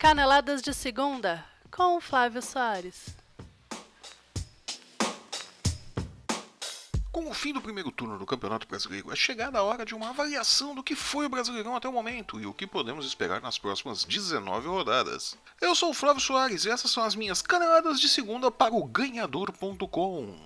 Caneladas de Segunda, com o Flávio Soares. Com o fim do primeiro turno do Campeonato Brasileiro, é chegada a hora de uma avaliação do que foi o Brasileirão até o momento e o que podemos esperar nas próximas 19 rodadas. Eu sou o Flávio Soares e essas são as minhas caneladas de segunda para o Ganhador.com.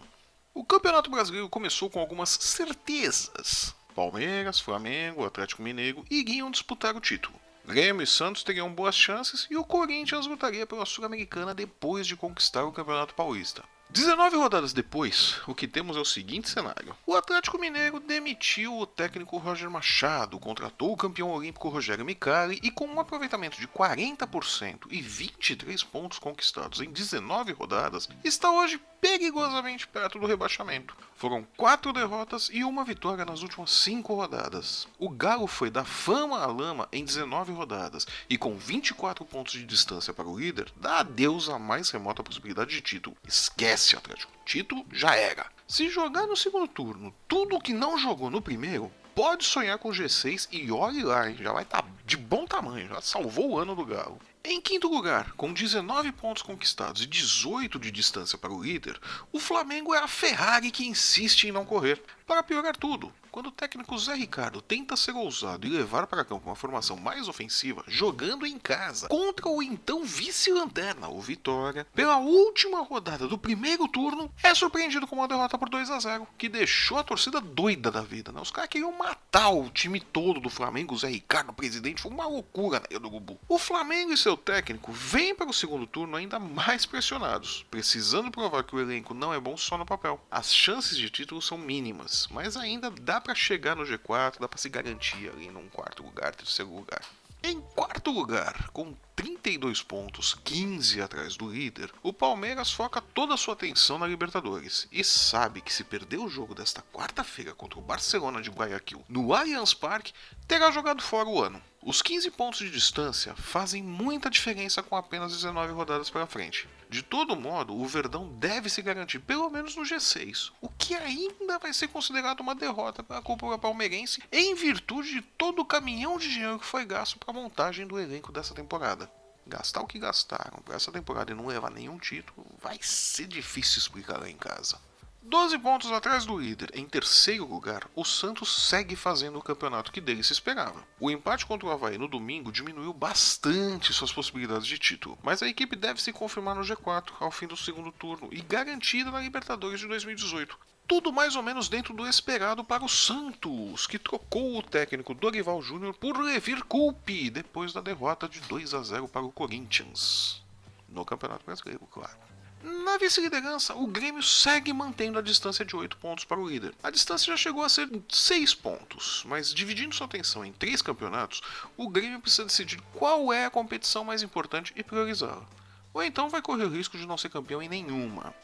O Campeonato Brasileiro começou com algumas certezas. Palmeiras, Flamengo, Atlético Mineiro iriam disputar o título. Grêmio e Santos teriam boas chances e o Corinthians lutaria pela Sul-Americana depois de conquistar o Campeonato Paulista. 19 rodadas depois, o que temos é o seguinte cenário. O Atlético Mineiro demitiu o técnico Roger Machado, contratou o campeão olímpico Rogério Micali e com um aproveitamento de 40% e 23 pontos conquistados em 19 rodadas, está hoje perigosamente perto do rebaixamento. Foram 4 derrotas e uma vitória nas últimas 5 rodadas. O Galo foi da fama à lama em 19 rodadas e com 24 pontos de distância para o líder, dá adeus à mais remota possibilidade de título. Esquece, Atlético. Título já era. Se jogar no segundo turno tudo o que não jogou no primeiro, pode sonhar com G6 e olhe lá, hein? Já vai estar de bom tamanho, já salvou o ano do Galo. Em quinto lugar, com 19 pontos conquistados e 18 de distância para o líder, o Flamengo é a Ferrari que insiste em não correr. Para piorar tudo, quando o técnico Zé Ricardo tenta ser ousado e levar para campo uma formação mais ofensiva, jogando em casa contra o então vice-lanterna, o Vitória, pela última rodada do primeiro turno, é surpreendido com uma derrota por 2-0, que deixou a torcida doida da vida. Os caras queriam matar o time todo do Flamengo, o Zé Ricardo, presidente, foi uma loucura na Ilha do Urubu. O Flamengo e seu técnico vêm para o segundo turno ainda mais pressionados, precisando provar que o elenco não é bom só no papel. As chances de título são mínimas, mas ainda dá para chegar no G4, dá para se garantir ali num quarto lugar, terceiro lugar. Em quarto lugar, com 32 pontos, 15 atrás do líder, o Palmeiras foca toda a sua atenção na Libertadores e sabe que se perder o jogo desta quarta-feira contra o Barcelona de Guayaquil no Allianz Parque, terá jogado fora o ano. Os 15 pontos de distância fazem muita diferença com apenas 19 rodadas pela frente. De todo modo, o Verdão deve se garantir pelo menos no G6, o que ainda vai ser considerado uma derrota para a cúpula palmeirense em virtude de todo o caminhão de dinheiro que foi gasto para a montagem do elenco dessa temporada. Gastar o que gastaram para essa temporada e não levar nenhum título vai ser difícil explicar lá em casa. 12 pontos atrás do líder, em terceiro lugar, o Santos segue fazendo o campeonato que dele se esperava. O empate contra o Avaí no domingo diminuiu bastante suas possibilidades de título, mas a equipe deve se confirmar no G4 ao fim do segundo turno e garantida na Libertadores de 2018. Tudo mais ou menos dentro do esperado para o Santos, que trocou o técnico Dorival Júnior por Levir Coupe depois da derrota de 2-0 para o Corinthians. No Campeonato Brasileiro, claro. Na vice-liderança, o Grêmio segue mantendo a distância de 8 pontos para o líder. A distância já chegou a ser 6 pontos, mas dividindo sua atenção em 3 campeonatos, o Grêmio precisa decidir qual é a competição mais importante e priorizá-la. Ou então vai correr o risco de não ser campeão em nenhuma.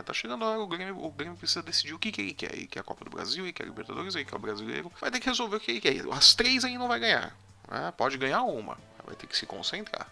Tá chegando a hora, o Grêmio precisa decidir o que ele quer. Ele quer a Copa do Brasil, ele quer a Libertadores, ele quer o Brasileiro. Vai ter que resolver o que ele quer. As 3 aí não vai ganhar. Pode ganhar uma, vai ter que se concentrar.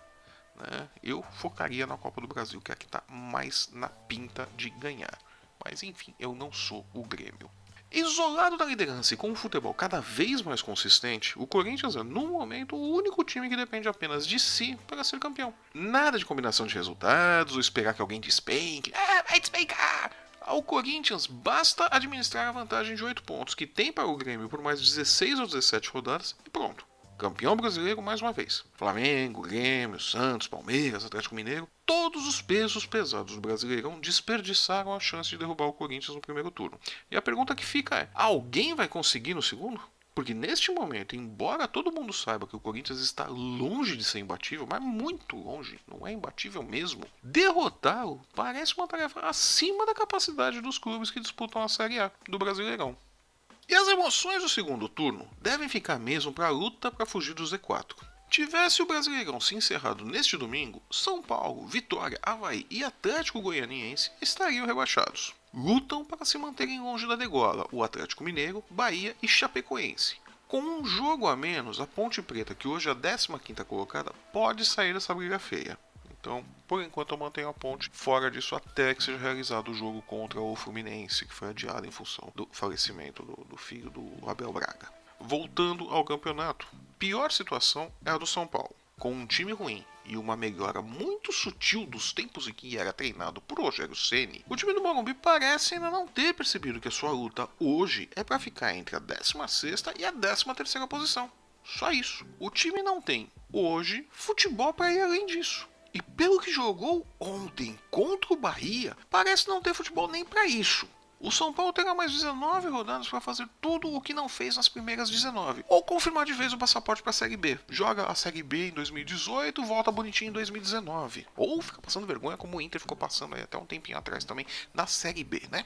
Eu focaria na Copa do Brasil, que é a que está mais na pinta de ganhar. Mas enfim, eu não sou o Grêmio. Isolado da liderança e com um futebol cada vez mais consistente, o Corinthians é, no momento, o único time que depende apenas de si para ser campeão. Nada de combinação de resultados ou esperar que alguém despenque. Vai despencar! Ao Corinthians basta administrar a vantagem de 8 pontos que tem para o Grêmio por mais 16 ou 17 rodadas e pronto. Campeão brasileiro mais uma vez. Flamengo, Grêmio, Santos, Palmeiras, Atlético Mineiro, todos os pesos pesados do Brasileirão desperdiçaram a chance de derrubar o Corinthians no primeiro turno. E a pergunta que fica é, alguém vai conseguir no segundo? Porque neste momento, embora todo mundo saiba que o Corinthians está longe de ser imbatível, mas muito longe, não é imbatível mesmo, derrotá-lo parece uma tarefa acima da capacidade dos clubes que disputam a Série A do Brasileirão. E as emoções do segundo turno devem ficar mesmo para a luta para fugir do Z4. Tivesse o Brasileirão se encerrado neste domingo, São Paulo, Vitória, Avaí e Atlético Goianiense estariam rebaixados. Lutam para se manterem longe da degola o Atlético Mineiro, Bahia e Chapecoense. Com um jogo a menos, a Ponte Preta, que hoje é a 15ª colocada, pode sair dessa briga feia. Então, por enquanto, eu mantenho a Ponte fora disso até que seja realizado o jogo contra o Fluminense, que foi adiado em função do falecimento do filho do Abel Braga. Voltando ao campeonato, pior situação é a do São Paulo. Com um time ruim e uma melhora muito sutil dos tempos em que era treinado por Rogério Ceni, o time do Morumbi parece ainda não ter percebido que a sua luta hoje é para ficar entre a 16ª e a 13ª posição. Só isso. O time não tem, hoje, futebol para ir além disso. E pelo que jogou ontem contra o Bahia, parece não ter futebol nem para isso. O São Paulo terá mais 19 rodadas para fazer tudo o que não fez nas primeiras 19. Ou confirmar de vez o passaporte para a Série B. Joga a Série B em 2018, volta bonitinho em 2019. Ou fica passando vergonha como o Inter ficou passando aí até um tempinho atrás também na Série B, né?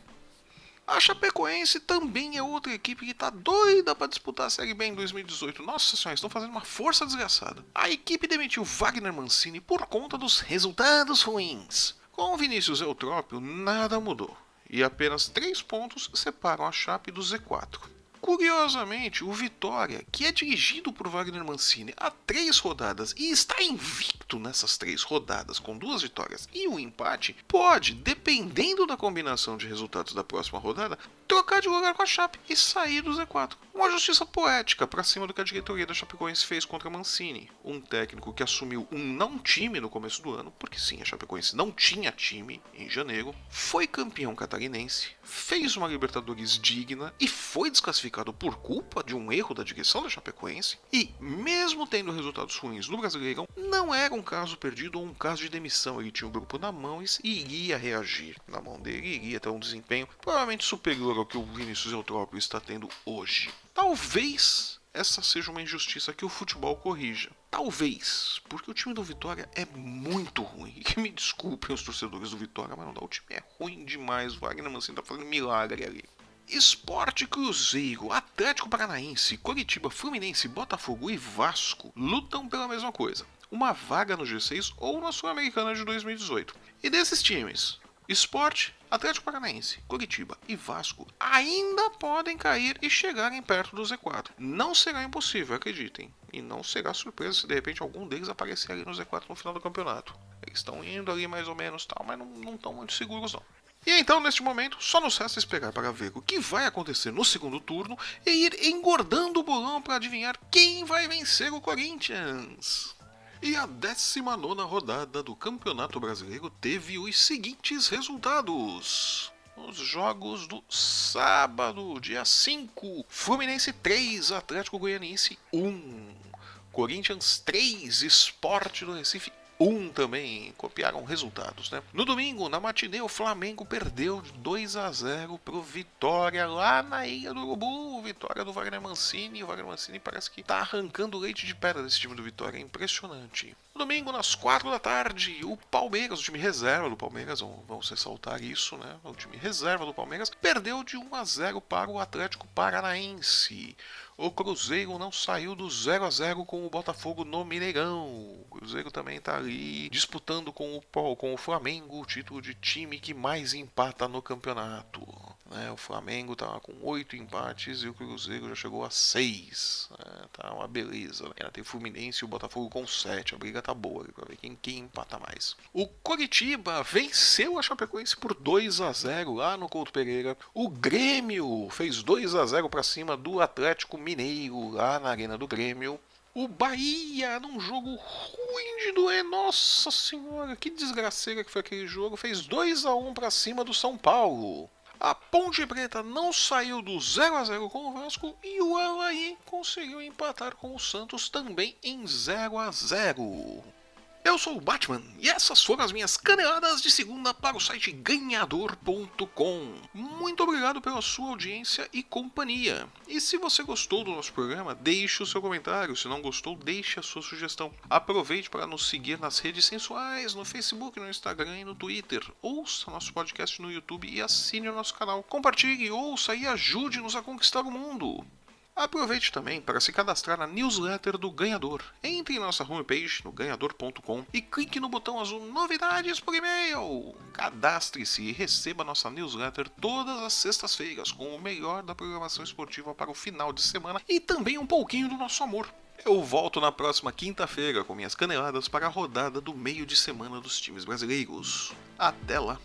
A Chapecoense também é outra equipe que tá doida para disputar a Série B em 2018. Nossa senhora, estão fazendo uma força desgraçada. A equipe demitiu Wagner Mancini por conta dos resultados ruins. Com o Vinícius Eutrópio, nada mudou. E apenas 3 pontos separam a Chape do Z4. Curiosamente, o Vitória, que é dirigido por Wagner Mancini há 3 rodadas e está invicto nessas 3 rodadas com 2 vitórias e um empate, pode, dependendo da combinação de resultados da próxima rodada, trocar de lugar com a Chape e sair do Z4. Uma justiça poética para cima do que a diretoria da Chapecoense fez contra Mancini, um técnico que assumiu um não time no começo do ano, porque sim, a Chapecoense não tinha time em janeiro, foi campeão catarinense, fez uma Libertadores digna e foi desclassificado por culpa de um erro da direção da Chapecoense, e mesmo tendo resultados ruins no Brasileirão, não era um caso perdido ou um caso de demissão. Ele tinha o grupo na mão e iria reagir na mão dele, iria ter um desempenho provavelmente superior ao que o Vinícius Eutrópio está tendo hoje. Talvez essa seja uma injustiça que o futebol corrija. Talvez, porque o time do Vitória é muito ruim. E que me desculpem os torcedores do Vitória, mas não dá. O time é ruim demais. O Wagner Mancini tá fazendo milagre ali. Sport, Cruzeiro, Atlético Paranaense, Coritiba, Fluminense, Botafogo e Vasco lutam pela mesma coisa. Uma vaga no G6 ou na Sul-Americana de 2018. E desses times, Sport, Atlético Paranaense, Coritiba e Vasco ainda podem cair e chegarem perto do Z4. Não será impossível, acreditem. E não será surpresa se de repente algum deles aparecer ali no Z4 no final do campeonato. Eles estão indo ali mais ou menos, tal, mas não estão muito seguros não. E então, neste momento, só nos resta esperar para ver o que vai acontecer no segundo turno e ir engordando o bolão para adivinhar quem vai vencer o Corinthians. E a 19ª rodada do Campeonato Brasileiro teve os seguintes resultados. Os jogos do sábado, dia 5, Fluminense 3, Atlético Goianiense 1, Corinthians 3, Sport do Recife 1 também, copiaram resultados, né? No domingo, na matinê, o Flamengo perdeu de 2-0 pro Vitória lá na Ilha do Urubu. Vitória do Wagner Mancini. O Wagner Mancini parece que tá arrancando leite de pedra desse time do Vitória, é impressionante. No domingo, nas 4 da tarde, o Palmeiras, o time reserva do Palmeiras, vamos ressaltar isso, né? O time reserva do Palmeiras perdeu de 1-0 para o Atlético Paranaense. O Cruzeiro não saiu do 0-0 com o Botafogo no Mineirão. O Cruzeiro também está ali disputando com o Flamengo o título de time que mais empata no campeonato. O Flamengo está com 8 empates e o Cruzeiro já chegou a 6. Tá uma beleza. Ainda tem o Fluminense e o Botafogo com 7. A briga tá boa para ver quem empata mais. O Coritiba venceu a Chapecoense por 2-0 lá no Couto Pereira. O Grêmio fez 2-0 para cima do Atlético Mineiro lá na Arena do Grêmio. O Bahia, num jogo ruim de doer, nossa senhora, que desgraceira que foi aquele jogo, fez 2-1 para cima do São Paulo. A Ponte Preta não saiu do 0-0 com o Vasco e o Avaí conseguiu empatar com o Santos também em 0-0. Eu sou o Batman e essas foram as minhas caneladas de segunda para o site ganhador.com. Muito obrigado pela sua audiência e companhia. E se você gostou do nosso programa, deixe o seu comentário. Se não gostou, deixe a sua sugestão. Aproveite para nos seguir nas redes sensuais, no Facebook, no Instagram e no Twitter. Ouça nosso podcast no YouTube e assine o nosso canal. Compartilhe, ouça e ajude-nos a conquistar o mundo. Aproveite também para se cadastrar na newsletter do Ganhador. Entre em nossa homepage no ganhador.com e clique no botão azul Novidades por e-mail. Cadastre-se e receba nossa newsletter todas as sextas-feiras com o melhor da programação esportiva para o final de semana e também um pouquinho do nosso amor. Eu volto na próxima quinta-feira com minhas caneladas para a rodada do meio de semana dos times brasileiros. Até lá!